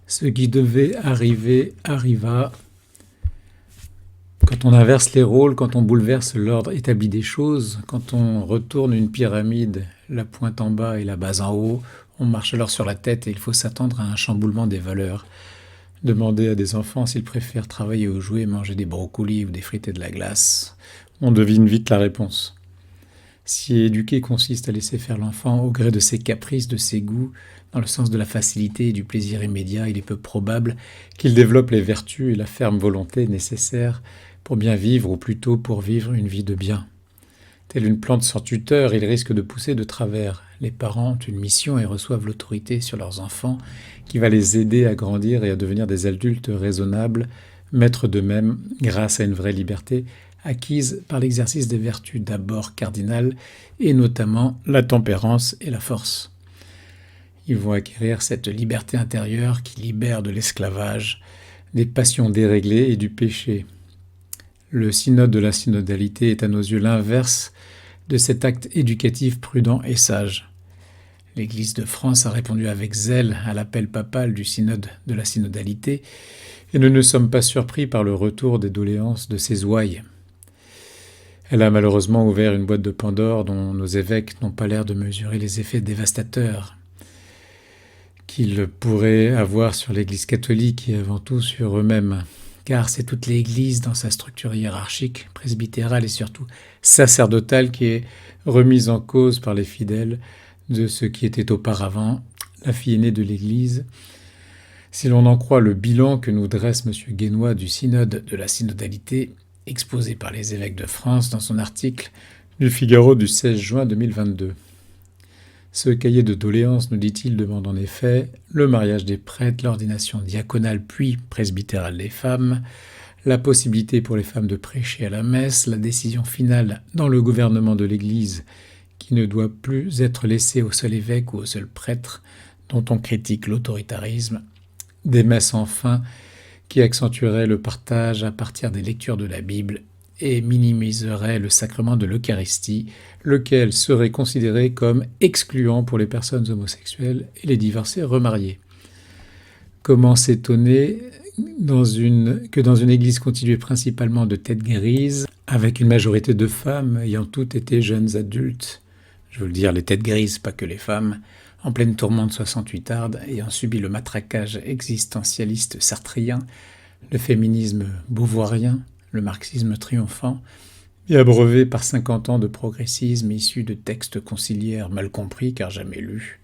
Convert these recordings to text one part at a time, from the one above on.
Ce qui devait arriver arriva. Quand on inverse les rôles, quand on bouleverse l'ordre établi des choses, quand on retourne une pyramide, la pointe en bas et la base en haut, on marche alors sur la tête et il faut s'attendre à un chamboulement des valeurs. Demandez à des enfants s'ils préfèrent travailler ou jouer, manger des brocolis ou des frites et de la glace. On devine vite la réponse. Si éduquer consiste à laisser faire l'enfant au gré de ses caprices, de ses goûts, dans le sens de la facilité et du plaisir immédiat, il est peu probable qu'il développe les vertus et la ferme volonté nécessaires pour bien vivre, ou plutôt pour vivre une vie de bien. Telle une plante sans tuteur, il risque de pousser de travers. Les parents ont une mission et reçoivent l'autorité sur leurs enfants qui va les aider à grandir et à devenir des adultes raisonnables, maîtres d'eux-mêmes grâce à une vraie liberté acquise par l'exercice des vertus d'abord cardinales et notamment la tempérance et la force. Ils vont acquérir cette liberté intérieure qui libère de l'esclavage, des passions déréglées et du péché. Le synode de la synodalité est à nos yeux l'inverse de cet acte éducatif prudent et sage. L'Église de France a répondu avec zèle à l'appel papal du synode de la synodalité et nous ne sommes pas surpris par le retour des doléances de ses ouailles. Elle a malheureusement ouvert une boîte de Pandore dont nos évêques n'ont pas l'air de mesurer les effets dévastateurs qu'ils pourraient avoir sur l'Église catholique et avant tout sur eux-mêmes. Car c'est toute l'Église dans sa structure hiérarchique, presbytérale et surtout sacerdotale qui est remise en cause par les fidèles de ce qui était auparavant la fille aînée de l'Église. Si l'on en croit le bilan que nous dresse M. Guénois du synode de la synodalité, exposé par les évêques de France dans son article du Figaro du 16 juin 2022. Ce cahier de doléances, nous dit-il, demande en effet le mariage des prêtres, l'ordination diaconale puis presbytérale des femmes, la possibilité pour les femmes de prêcher à la messe, la décision finale dans le gouvernement de l'Église qui ne doit plus être laissée au seul évêque ou au seul prêtre dont on critique l'autoritarisme, des messes enfin qui accentueraient le partage à partir des lectures de la Bible et minimiserait le sacrement de l'Eucharistie, lequel serait considéré comme excluant pour les personnes homosexuelles et les divorcés remariés. Comment s'étonner que dans une église constituée principalement de têtes grises, avec une majorité de femmes ayant toutes été jeunes adultes, je veux le dire les têtes grises, pas que les femmes, en pleine tourmente 68arde, ayant subi le matraquage existentialiste sartrien, le féminisme beauvoirien, le marxisme triomphant, et abreuvé par 50 ans de progressisme issu de textes conciliaires mal compris car jamais lus,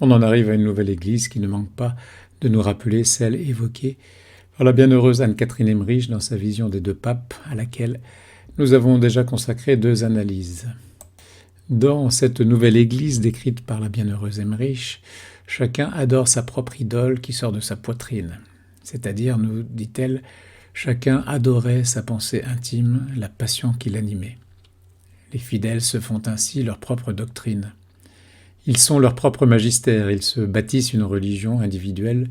on en arrive à une nouvelle Église qui ne manque pas de nous rappeler celle évoquée par la bienheureuse Anne-Catherine Emmerich dans sa vision des deux papes, à laquelle nous avons déjà consacré 2 analyses. Dans cette nouvelle Église décrite par la bienheureuse Emmerich, chacun adore sa propre idole qui sort de sa poitrine, c'est-à-dire, nous dit-elle, chacun adorait sa pensée intime, la passion qui l'animait. Les fidèles se font ainsi leur propre doctrine. Ils sont leur propre magistère, ils se bâtissent une religion individuelle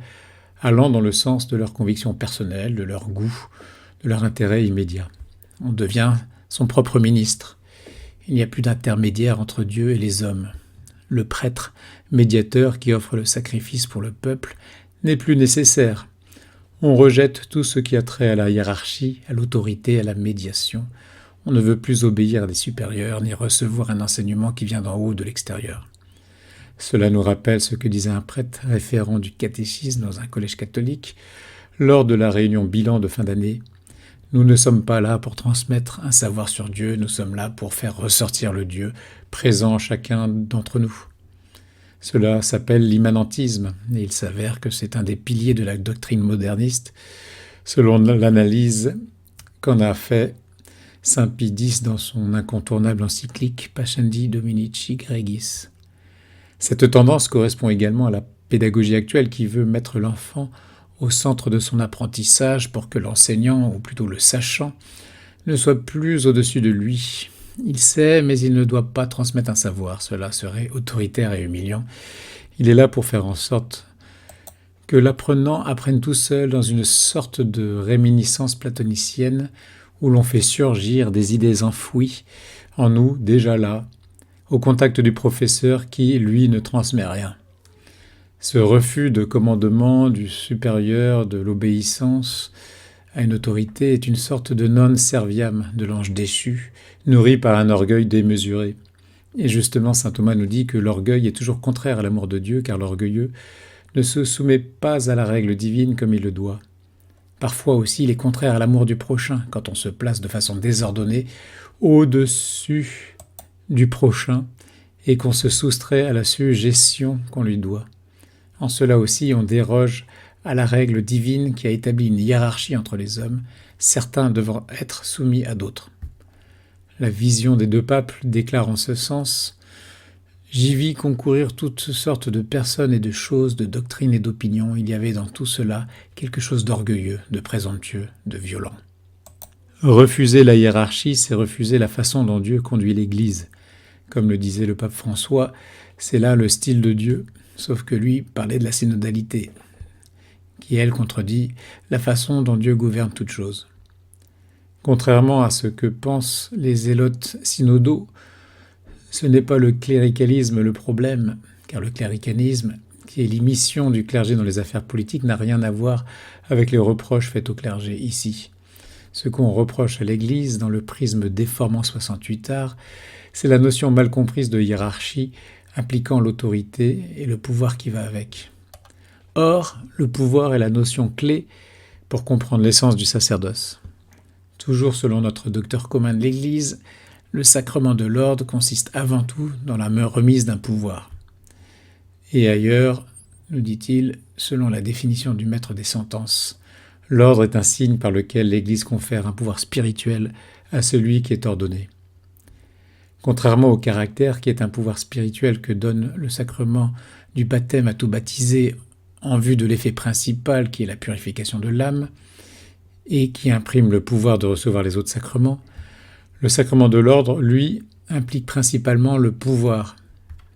allant dans le sens de leurs convictions personnelles, de leur goût, de leur intérêt immédiat. On devient son propre ministre. Il n'y a plus d'intermédiaire entre Dieu et les hommes. Le prêtre, médiateur qui offre le sacrifice pour le peuple, n'est plus nécessaire. On rejette tout ce qui a trait à la hiérarchie, à l'autorité, à la médiation. On ne veut plus obéir à des supérieurs, ni recevoir un enseignement qui vient d'en haut de l'extérieur. Cela nous rappelle ce que disait un prêtre référent du catéchisme dans un collège catholique lors de la réunion bilan de fin d'année. Nous ne sommes pas là pour transmettre un savoir sur Dieu, nous sommes là pour faire ressortir le Dieu présent en chacun d'entre nous. Cela s'appelle l'immanentisme, et il s'avère que c'est un des piliers de la doctrine moderniste, selon l'analyse qu'en a fait saint Pie X dans son incontournable encyclique Pascendi Dominici Gregis. Cette tendance correspond également à la pédagogie actuelle qui veut mettre l'enfant au centre de son apprentissage pour que l'enseignant, ou plutôt le sachant, ne soit plus au-dessus de lui. Il sait, mais il ne doit pas transmettre un savoir, cela serait autoritaire et humiliant. Il est là pour faire en sorte que l'apprenant apprenne tout seul dans une sorte de réminiscence platonicienne où l'on fait surgir des idées enfouies en nous, déjà là, au contact du professeur qui, lui, ne transmet rien. Ce refus de commandement du supérieur, de l'obéissance à une autorité est une sorte de non serviam de l'ange déchu, nourri par un orgueil démesuré. Et justement, saint Thomas nous dit que l'orgueil est toujours contraire à l'amour de Dieu, car l'orgueilleux ne se soumet pas à la règle divine comme il le doit. Parfois aussi, il est contraire à l'amour du prochain, quand on se place de façon désordonnée au-dessus du prochain et qu'on se soustrait à la sujétion qu'on lui doit. En cela aussi, on déroge à la règle divine qui a établi une hiérarchie entre les hommes, certains devant être soumis à d'autres. La vision des deux papes déclare en ce sens « J'y vis concourir toutes sortes de personnes et de choses, de doctrines et d'opinions. Il y avait dans tout cela quelque chose d'orgueilleux, de présomptueux, de violent. » Refuser la hiérarchie, c'est refuser la façon dont Dieu conduit l'Église. Comme le disait le pape François, c'est là le style de Dieu, sauf que lui parlait de la synodalité, qui elle contredit la façon dont Dieu gouverne toutes choses. Contrairement à ce que pensent les zélotes synodaux, ce n'est pas le cléricalisme le problème, car le cléricalisme, qui est l'émission du clergé dans les affaires politiques, n'a rien à voir avec les reproches faits au clergé ici. Ce qu'on reproche à l'Église dans le prisme déformant 68 arts, c'est la notion mal comprise de hiérarchie impliquant l'autorité et le pouvoir qui va avec. Or, le pouvoir est la notion clé pour comprendre l'essence du sacerdoce. Toujours selon notre docteur commun de l'Église, le sacrement de l'ordre consiste avant tout dans la remise d'un pouvoir. Et ailleurs, nous dit-il, selon la définition du maître des sentences, l'ordre est un signe par lequel l'Église confère un pouvoir spirituel à celui qui est ordonné. Contrairement au caractère qui est un pouvoir spirituel que donne le sacrement du baptême à tout baptisé en vue de l'effet principal qui est la purification de l'âme, et qui imprime le pouvoir de recevoir les autres sacrements, le sacrement de l'ordre, lui, implique principalement le pouvoir.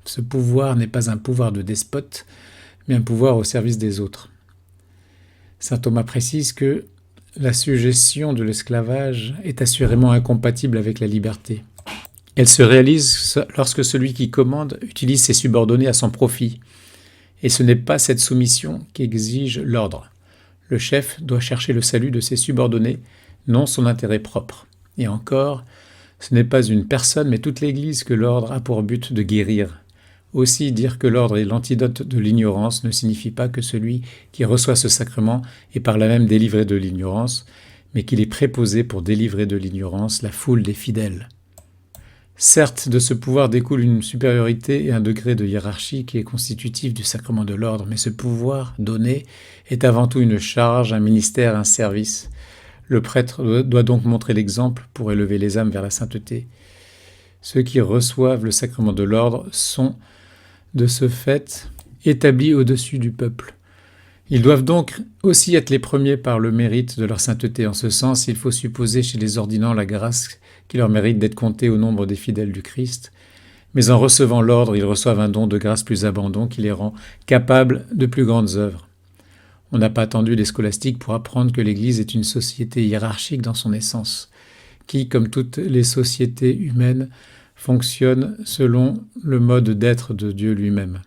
Ce pouvoir n'est pas un pouvoir de despote, mais un pouvoir au service des autres. Saint Thomas précise que la sujétion de l'esclavage est assurément incompatible avec la liberté. Elle se réalise lorsque celui qui commande utilise ses subordonnés à son profit. Et ce n'est pas cette soumission qu'exige l'ordre. Le chef doit chercher le salut de ses subordonnés, non son intérêt propre. Et encore, ce n'est pas une personne, mais toute l'Église que l'ordre a pour but de guérir. Aussi, dire que l'ordre est l'antidote de l'ignorance ne signifie pas que celui qui reçoit ce sacrement est par là même délivré de l'ignorance, mais qu'il est préposé pour délivrer de l'ignorance la foule des fidèles. Certes, de ce pouvoir découle une supériorité et un degré de hiérarchie qui est constitutif du sacrement de l'ordre, mais ce pouvoir donné est avant tout une charge, un ministère, un service. Le prêtre doit donc montrer l'exemple pour élever les âmes vers la sainteté. Ceux qui reçoivent le sacrement de l'ordre sont, de ce fait, établis au-dessus du peuple. Ils doivent donc aussi être les premiers par le mérite de leur sainteté. En ce sens, il faut supposer chez les ordinants la grâce qui leur mérite d'être comptés au nombre des fidèles du Christ. Mais en recevant l'ordre, ils reçoivent un don de grâce plus abondant qui les rend capables de plus grandes œuvres. On n'a pas attendu les scolastiques pour apprendre que l'Église est une société hiérarchique dans son essence, qui, comme toutes les sociétés humaines, fonctionne selon le mode d'être de Dieu lui-même.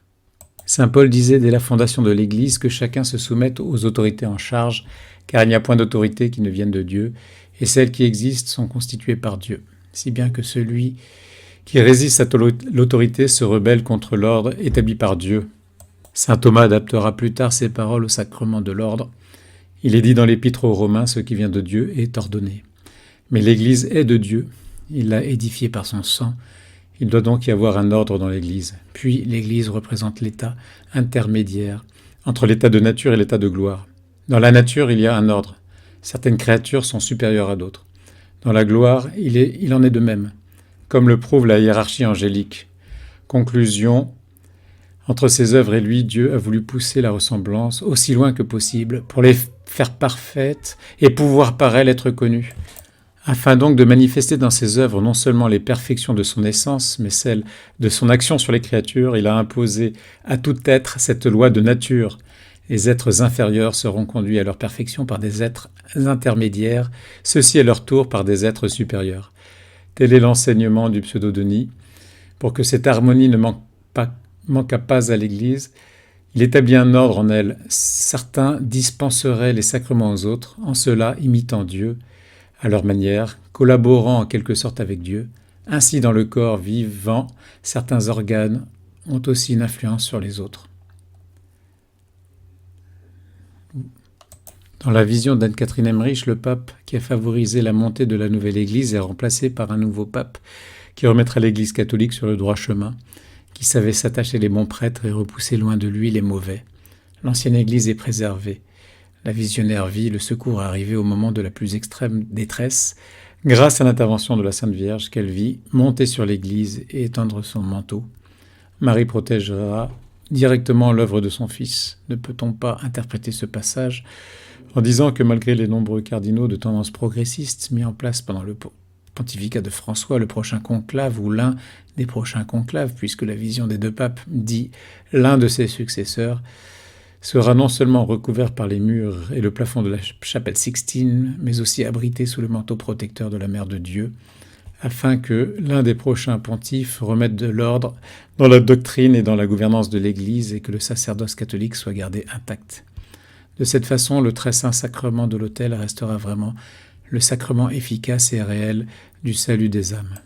Saint Paul disait dès la fondation de l'Église que chacun se soumette aux autorités en charge, car il n'y a point d'autorité qui ne vienne de Dieu, et celles qui existent sont constituées par Dieu, si bien que celui qui résiste à l'autorité se rebelle contre l'ordre établi par Dieu. Saint Thomas adaptera plus tard ces paroles au sacrement de l'ordre. Il est dit dans l'Épître aux Romains, ce qui vient de Dieu est ordonné. Mais l'Église est de Dieu, il l'a édifiée par son sang, il doit donc y avoir un ordre dans l'Église. Puis l'Église représente l'état intermédiaire entre l'état de nature et l'état de gloire. Dans la nature, il y a un ordre. Certaines créatures sont supérieures à d'autres. Dans la gloire, il en est de même, comme le prouve la hiérarchie angélique. Conclusion, entre ses œuvres et lui, Dieu a voulu pousser la ressemblance aussi loin que possible pour les faire parfaites et pouvoir par elles être connues. Afin donc de manifester dans ses œuvres non seulement les perfections de son essence, mais celles de son action sur les créatures, il a imposé à tout être cette loi de nature. Les êtres inférieurs seront conduits à leur perfection par des êtres intermédiaires, ceux-ci à leur tour par des êtres supérieurs. Tel est l'enseignement du pseudo-Denis. Pour que cette harmonie ne manqua pas à l'Église, Il établit un ordre en elle. Certains dispenseraient les sacrements aux autres, en cela imitant Dieu, à leur manière, collaborant en quelque sorte avec Dieu. Ainsi, dans le corps vivant, certains organes ont aussi une influence sur les autres. Dans la vision d'Anne-Catherine Emmerich, le pape qui a favorisé la montée de la nouvelle Église est remplacé par un nouveau pape qui remettra l'Église catholique sur le droit chemin, qui savait s'attacher les bons prêtres et repousser loin de lui les mauvais. L'ancienne Église est préservée. La visionnaire vit le secours arriver au moment de la plus extrême détresse, grâce à l'intervention de la Sainte Vierge qu'elle vit monter sur l'Église et étendre son manteau. Marie protégera directement l'œuvre de son Fils. Ne peut-on pas interpréter ce passage en disant que malgré les nombreux cardinaux de tendance progressiste mis en place pendant le pontificat de François, le prochain conclave ou l'un des prochains conclaves, puisque la vision des deux papes dit l'un de ses successeurs, sera non seulement recouvert par les murs et le plafond de la chapelle Sixtine, mais aussi abrité sous le manteau protecteur de la Mère de Dieu, afin que l'un des prochains pontifes remette de l'ordre dans la doctrine et dans la gouvernance de l'Église et que le sacerdoce catholique soit gardé intact. De cette façon, le très saint sacrement de l'autel restera vraiment le sacrement efficace et réel du salut des âmes.